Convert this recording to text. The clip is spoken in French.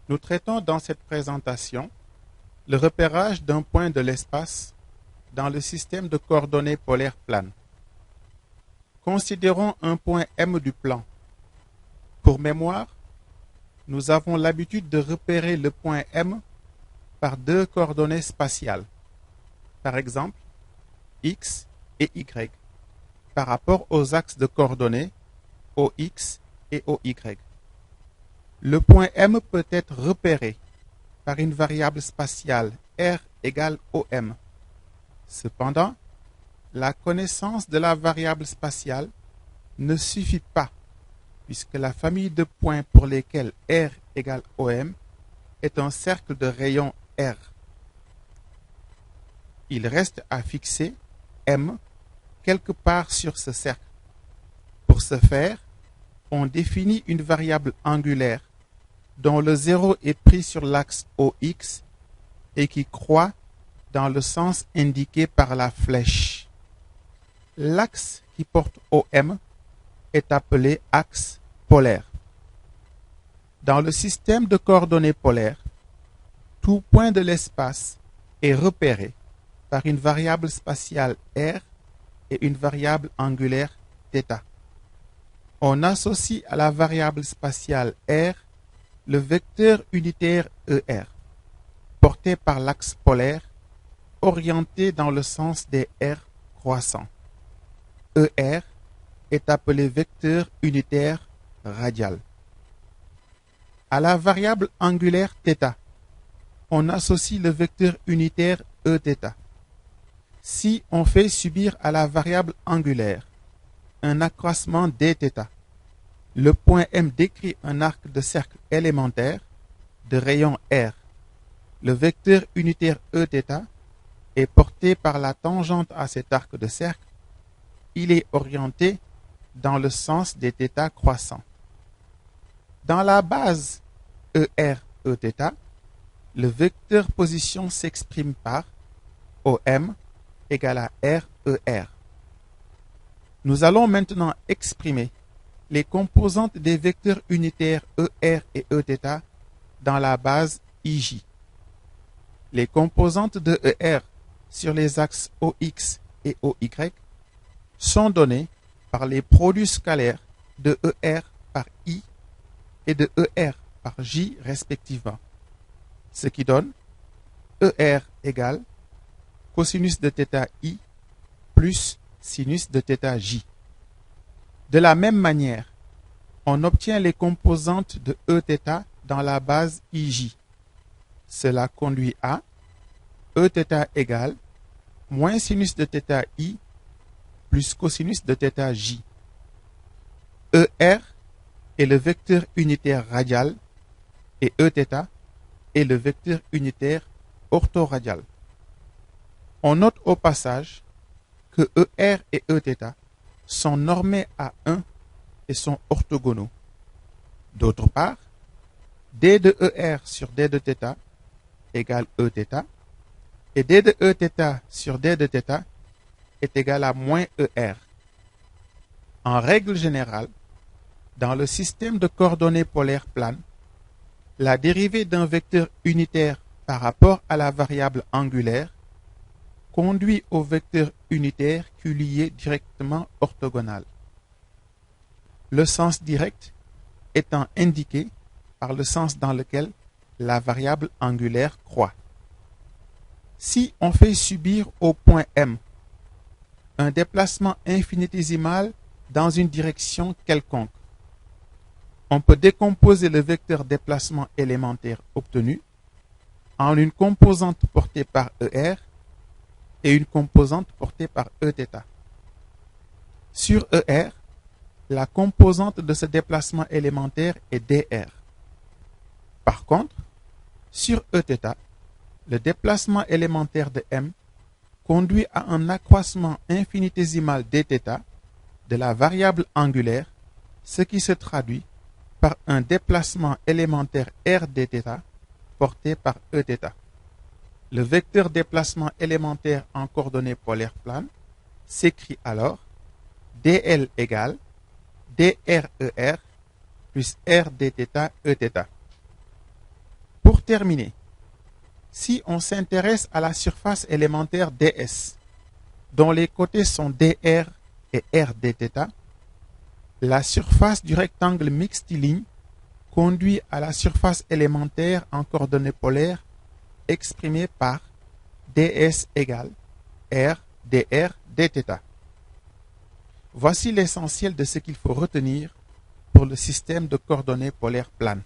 Nous traitons dans cette présentation le repérage d'un point de l'espace dans le système de coordonnées polaires planes. Considérons un point M du plan. Pour mémoire, nous avons l'habitude de repérer le point M par deux coordonnées spatiales, par exemple X et Y, par rapport aux axes de coordonnées OX et OY. Le point M peut être repéré par une variable spatiale R égale OM. Cependant, la connaissance de la variable spatiale ne suffit pas, puisque la famille de points pour lesquels R égale OM est un cercle de rayon R. Il reste à fixer M quelque part sur ce cercle. Pour ce faire, on définit une variable angulaire dont le zéro est pris sur l'axe OX et qui croît dans le sens indiqué par la flèche. L'axe qui porte OM est appelé axe polaire. Dans le système de coordonnées polaires, tout point de l'espace est repéré par une variable spatiale R et une variable angulaire θ. On associe à la variable spatiale R le vecteur unitaire ER, porté par l'axe polaire, orienté dans le sens des R croissants. ER est appelé vecteur unitaire radial. À la variable angulaire θ, on associe le vecteur unitaire Eθ. Si on fait subir à la variable angulaire un accroissement dθ, le point M décrit un arc de cercle élémentaire de rayon R. Le vecteur unitaire Eθ est porté par la tangente à cet arc de cercle. Il est orienté dans le sens des θ croissants. Dans la base ER Eθ, le vecteur position s'exprime par OM égale à RER. Nous allons maintenant exprimer les composantes des vecteurs unitaires ER et Eθ dans la base IJ. Les composantes de ER sur les axes OX et OY sont données par les produits scalaires de ER par I et de ER par J respectivement, ce qui donne ER égale cosinus de θ I plus sinus de θ J. De la même manière, on obtient les composantes de Eθ dans la base IJ. Cela conduit à Eθ égale moins sinus de θ I plus cosinus de θ J. ER est le vecteur unitaire radial et Eθ est le vecteur unitaire orthoradial. On note au passage que ER et Eθ sont normés à 1 et sont orthogonaux. D'autre part, d de ER sur d de θ égale Eθ et d de Eθ sur d de θ est égal à moins ER. En règle générale, dans le système de coordonnées polaires planes, la dérivée d'un vecteur unitaire par rapport à la variable angulaire conduit au vecteur unitaire qui lui est directement orthogonal. Le sens direct étant indiqué par le sens dans lequel la variable angulaire croît. Si on fait subir au point M un déplacement infinitésimal dans une direction quelconque, on peut décomposer le vecteur déplacement élémentaire obtenu en une composante portée par ER et une composante portée par Eθ. Sur ER, la composante de ce déplacement élémentaire est dr. Par contre, sur Eθ, le déplacement élémentaire de M conduit à un accroissement infinitésimal dθ de la variable angulaire, ce qui se traduit par un déplacement élémentaire r dθ porté par Eθ. Le vecteur déplacement élémentaire en coordonnées polaires planes s'écrit alors dl égale drER plus r dθ Eθ. Pour terminer, si on s'intéresse à la surface élémentaire ds, dont les côtés sont dr et r dθ, la surface du rectangle mixtiligne conduit à la surface élémentaire en coordonnées polaires exprimée par ds égale r dr dθ. Voici l'essentiel de ce qu'il faut retenir pour le système de coordonnées polaires planes.